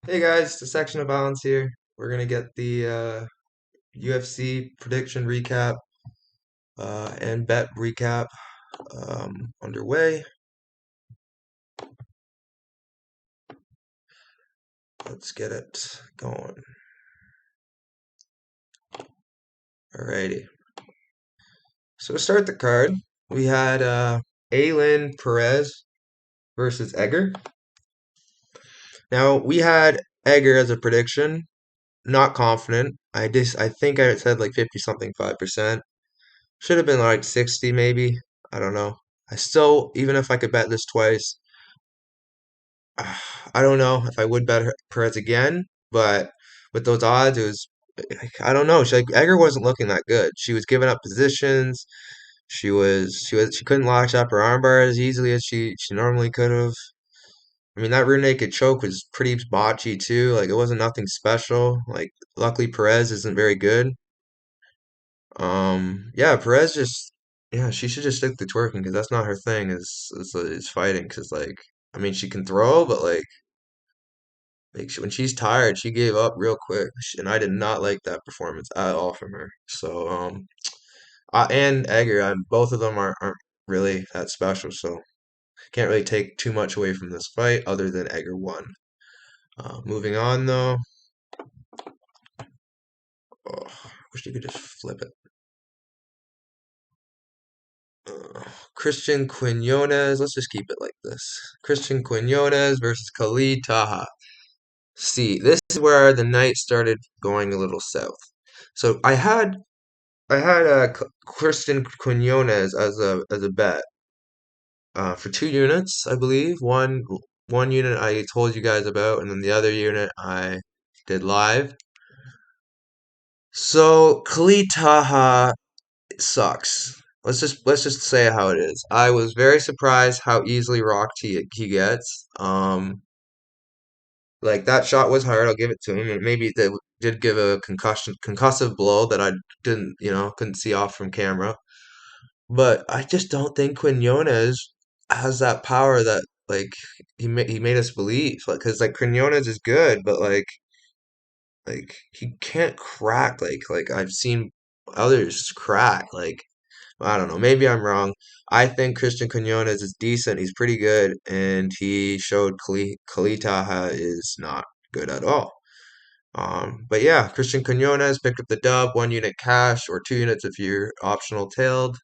Hey guys, the section of balance here. We're gonna get the UFC prediction recap and bet recap underway. Let's get it going. Alrighty. So to start the card, we had Perez versus Egger. Now we had Egger as a prediction. Not confident. I think I said like 50 something 5%. Should have been like 60 maybe. I don't know. I still, even if I could bet this twice, I don't know if I would bet Perez again, but with those odds, it was I don't know. Egger wasn't looking that good. She was giving up positions. She couldn't latch up her armbar as easily as she normally could have. I mean, that rear naked choke was pretty botchy too. Like it wasn't nothing special. Like luckily Perez isn't very good. Yeah, Perez just yeah, she should just stick to twerking because that's not her thing. Is fighting because like I mean she can throw, but when she's tired, she gave up real quick, and I did not like that performance at all from her. So, and Egger, both of them aren't really that special, so can't really take too much away from this fight other than Egger won. Moving on though, oh, wish you could just flip it. Christian Quinonez, let's just keep it like this. Christian Quinonez versus Khalid Taha. See, this is where the night started going a little south. So I had Kristen Quinones as a bet for 2 units, I believe. One unit I told you guys about, and then the other unit I did live. So Khalid Taha sucks. Let's just say how it is. I was very surprised how easily rocked he gets. Like that shot was hard. I'll give it to him, and maybe that did give a concussive blow that I didn't, couldn't see off from camera. But I just don't think Quinones has that power that like he made us believe. Like, cause like Quinones is good, but like he can't crack like I've seen others crack. Like I don't know, maybe I'm wrong. I think Christian Quinones is decent. He's pretty good, and he showed Kalitaha is not good at all. But yeah, Christian Quinones picked up the dub, 1 unit cash or 2 units if you're optional tailed.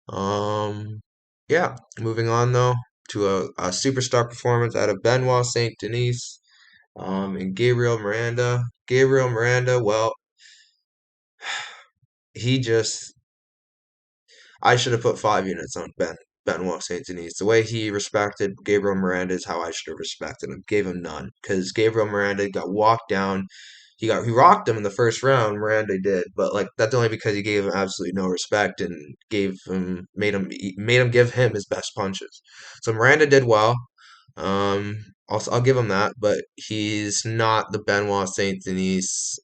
Um, yeah, moving on though to a superstar performance out of Benoit Saint-Denis and Gabriel Miranda. Gabriel Miranda, well, he just I should have put 5 units on Benoit Saint-Denis. The way he respected Gabriel Miranda is how I should have respected him. Gave him none because Gabriel Miranda got walked down. He rocked him in the first round. Miranda did, but like that's only because he gave him absolutely no respect and made him give him his best punches. So Miranda did well. I'll give him that, but he's not the Benoit Saint Denis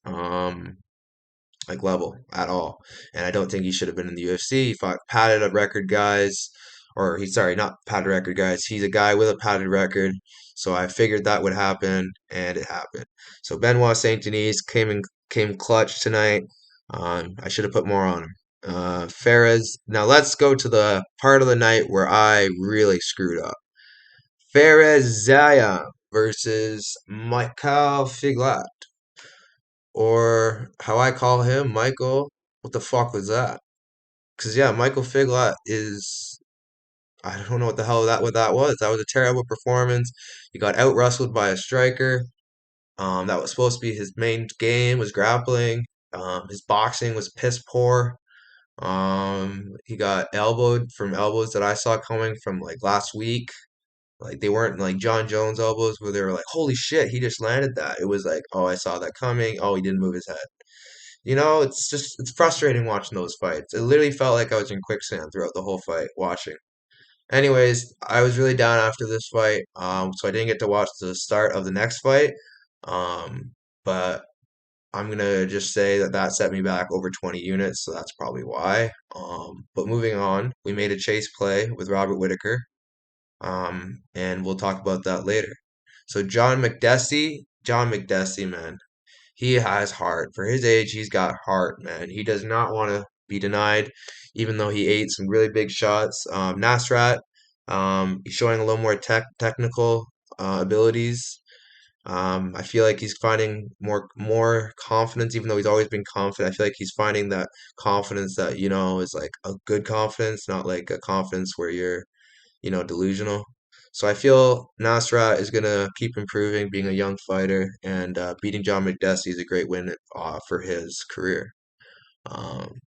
like level at all. And I don't think he should have been in the UFC. He fought padded up record guys, or he's sorry, not padded record guys. He's a guy with a padded record. So I figured that would happen, and it happened. So Benoit Saint Denis came clutch tonight. I should have put more on him. Perez. Now let's go to the part of the night where I really screwed up. Perez Ziam versus Michael Figlak, or how I call him, Michael. What the fuck was that? Because yeah, Michael Figlak is. I don't know what the hell that was. That was a terrible performance. He got out wrestled by a striker. That was supposed to be his main game was grappling. His boxing was piss poor. He got elbowed from elbows that I saw coming from like last week. Like they weren't like John Jones elbows where they were like, holy shit, he just landed that. It was like, oh, I saw that coming. Oh, he didn't move his head. It's frustrating watching those fights. It literally felt like I was in quicksand throughout the whole fight watching. Anyways, I was really down after this fight, so I didn't get to watch the start of the next fight. But I'm gonna just say that set me back over 20 units, so that's probably why. But moving on, we made a chase play with Robert Whittaker, and we'll talk about that later. So John Makdessi John Makdessi, man. He has heart. For his age, he's got heart, man. He does not want to be denied, even though he ate some really big shots. Nasrat, he's showing a little more technical abilities. I feel like he's finding more confidence, even though he's always been confident. I feel like he's finding that confidence that, is like a good confidence, not like a confidence where you're, delusional. So I feel Nasrat is gonna keep improving, being a young fighter, and beating John Makdessi is a great win for his career.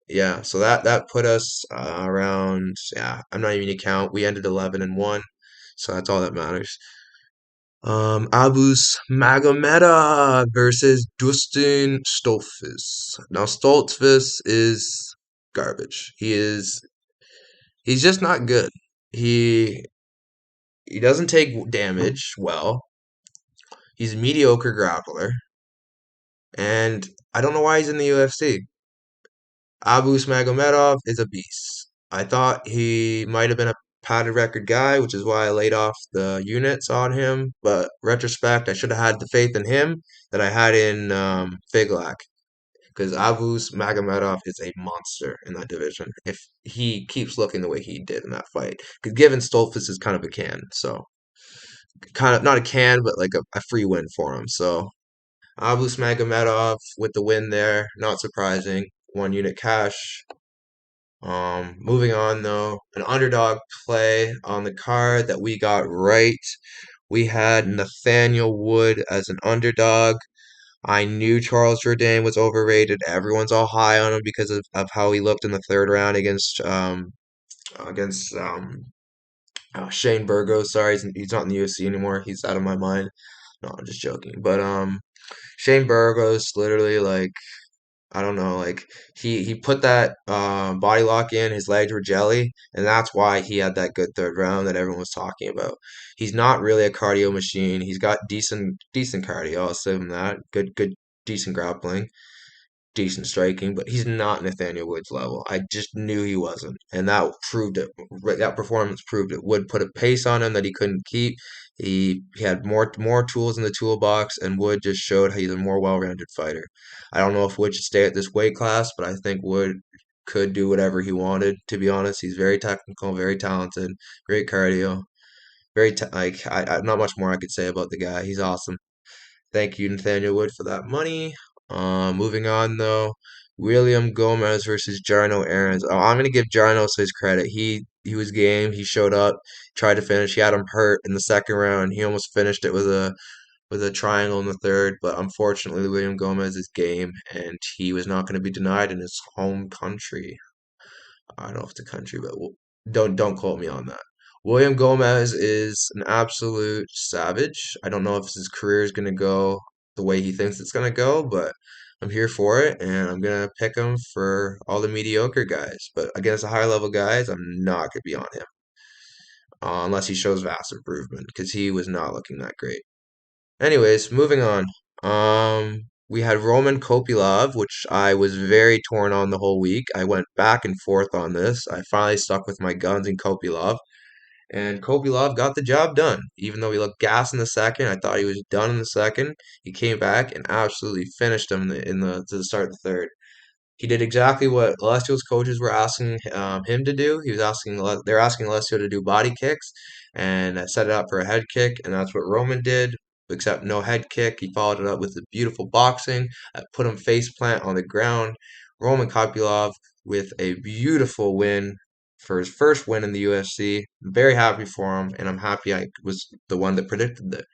Yeah, so that put us around. Yeah, I'm not even gonna count. We ended 11-1, so that's all that matters. Abus Magomedov versus Dustin Stoltzfus. Now Stoltzfus is garbage. He's just not good. He he doesn't take damage well. He's a mediocre grappler, and I don't know why he's in the UFC. Abus Magomedov is a beast. I thought he might have been a padded record guy, which is why I laid off the units on him. But retrospect, I should have had the faith in him that I had in Figlak, because Abus Magomedov is a monster in that division. If he keeps looking the way he did in that fight, because given Stoltzfus is kind of a can, so kind of not a can, but like a free win for him. So Abus Magomedov with the win there, not surprising. 1 unit cash. Moving on though, an underdog play on the card that we got right. We had Nathaniel Wood as an underdog. I knew Charles Jourdain was overrated. Everyone's all high on him because of how he looked in the third round against Shane Burgos. Sorry, he's not in the UFC anymore. He's out of my mind. No, I'm just joking. But Shane Burgos literally like I don't know, like he put that body lock in, his legs were jelly, and that's why he had that good third round that everyone was talking about. He's not really a cardio machine. He's got decent cardio, I'll say him that. Good decent grappling, decent striking, but he's not Nathaniel Wood's level. I just knew he wasn't, and that proved it. That performance proved it. Wood put a pace on him that he couldn't keep. He had more tools in the toolbox, and Wood just showed how he's a more well-rounded fighter. I don't know if Wood should stay at this weight class, but I think Wood could do whatever he wanted. To be honest, he's very technical, very talented, great cardio, like not much more I could say about the guy. He's awesome. Thank you, Nathaniel Wood, for that money. Moving on though, William Gomis versus Jourdain Errens. Oh, I'm gonna give Jourdain his credit. He was game. He showed up, tried to finish. He had him hurt in the second round. He almost finished it with a triangle in the third, but unfortunately, William Gomis is game, and he was not going to be denied in his home country. I don't know if it's a country, but don't quote me on that. William Gomis is an absolute savage. I don't know if his career is going to go the way he thinks it's going to go, but I'm here for it, and I'm going to pick him for all the mediocre guys. But against the higher level guys, I'm not going to be on him unless he shows vast improvement because he was not looking that great. Anyways, moving on. We had Roman Kopylov, which I was very torn on the whole week. I went back and forth on this. I finally stuck with my guns in Kopylov, and Kopylov got the job done. Even though he looked gas in the second, I thought he was done in the second. He came back and absolutely finished him in the to the start of the third. He did exactly what Alessio's coaches were asking him to do. They're asking Alessio to do body kicks and set it up for a head kick, and that's what Roman did. Except no head kick. He followed it up with a beautiful boxing that put him face plant on the ground. Roman Kopylov with a beautiful win for his first win in the UFC. I'm very happy for him, and I'm happy I was the one that predicted it.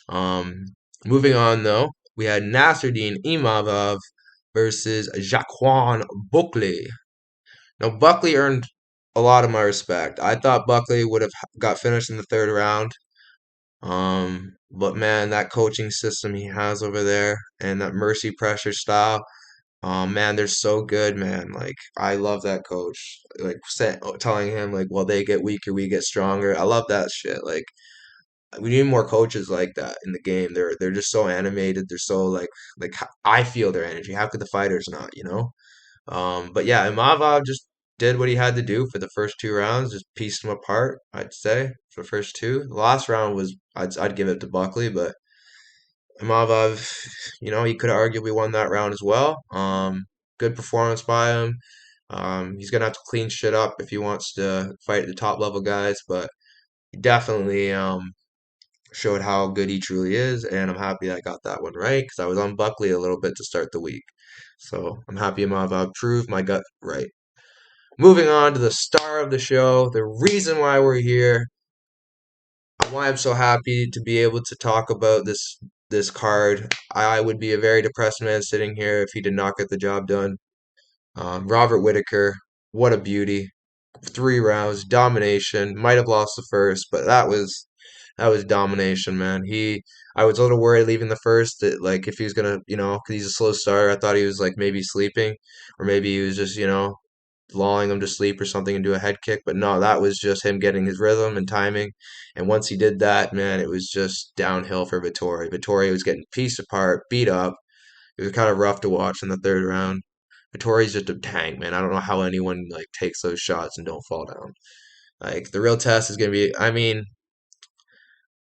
Um, Moving on though, we had Nasruddin Imavov versus Jaquan Buckley. Now Buckley earned a lot of my respect. I thought Buckley would have got finished in the third round. But man, that coaching system he has over there and that mercy pressure style, man, they're so good, man. Like I love that coach. Like telling him like, well, they get weaker, we get stronger. I love that shit. Like we need more coaches like that in the game. They're just so animated. They're so I feel their energy. How could the fighters not? But yeah, Imavov just did what he had to do for the first 2 rounds. Just pieced them apart. I'd say for the first two. The last round was I'd give it to Buckley, but Imavov, he could have arguably won that round as well. Good performance by him. He's gonna have to clean shit up if he wants to fight the top level guys, but he definitely showed how good he truly is, and I'm happy I got that one right because I was on Buckley a little bit to start the week. So I'm happy Imavov proved my gut right. Moving on to the star of the show, the reason why we're here, why I'm so happy to be able to talk about this card. I would be a very depressed man sitting here if he did not get the job done. Robert Whittaker, what a beauty! 3 rounds, domination. Might have lost the first, but that was domination, man. I was a little worried leaving the first that like if he was gonna, because he's a slow starter. I thought he was like maybe sleeping, or maybe he was just lulling him to sleep or something and do a head kick. But no, that was just him getting his rhythm and timing. And once he did that, man, it was just downhill for Vettori. Vettori was getting pieced apart, beat up. It was kind of rough to watch in the third round. Vettori's just a tank, man. I don't know how anyone like takes those shots and don't fall down. Like the real test is gonna be. I mean,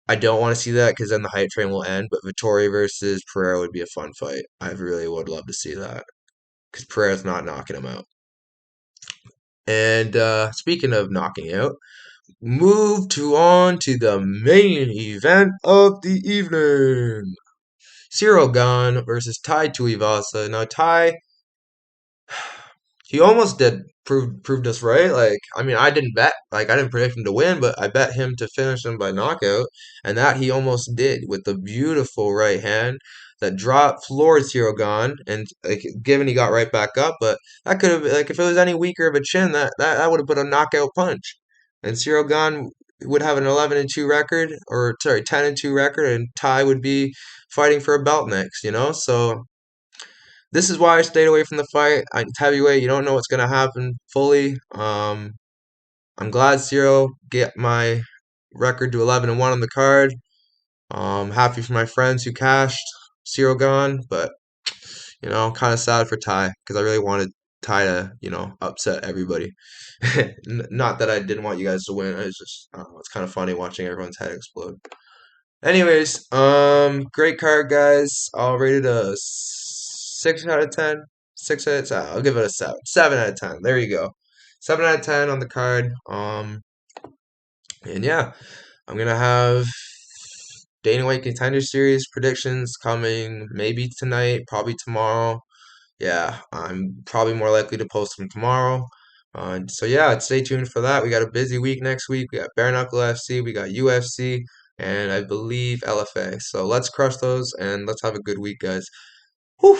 I don't want to see that because then the hype train will end. But Vettori versus Pereira would be a fun fight. I really would love to see that because Pereira's not knocking him out. And speaking of knocking out, on to the main event of the evening. Gane versus Tai Tuivasa. Now Tai, he almost did proved us right. Like, I mean, I didn't predict him to win, but I bet him to finish him by knockout, and that he almost did with the beautiful right hand that dropped floored Gane, and like, given he got right back up, but that could have like if it was any weaker of a chin, that would have put a knockout punch, and Gane would have an 11-2 record, or sorry, 10-2 record, and Tai would be fighting for a belt next. So this is why I stayed away from the fight. It's heavyweight. You don't know what's gonna happen fully. I'm glad Ciro get my record to 11-1 on the card. Happy for my friends who cashed. Ciro gone, but kind of sad for Ty because I really wanted Ty to upset everybody. Not that I didn't want you guys to win. It's just I don't know, it's kind of funny watching everyone's head explode. Anyways, great card, guys. I'll rate it a 6 out of 10. 6 out of 10. I'll give it a 7. 7 out of 10. There you go. 7 out of 10 on the card. And yeah, I'm gonna have Dana White Contender Series predictions coming maybe tonight, probably tomorrow. Yeah, I'm probably more likely to post them tomorrow. So yeah, stay tuned for that. We got a busy week next week. We got Bare Knuckle FC, we got UFC, and I believe LFA. So let's crush those and let's have a good week, guys. Whew.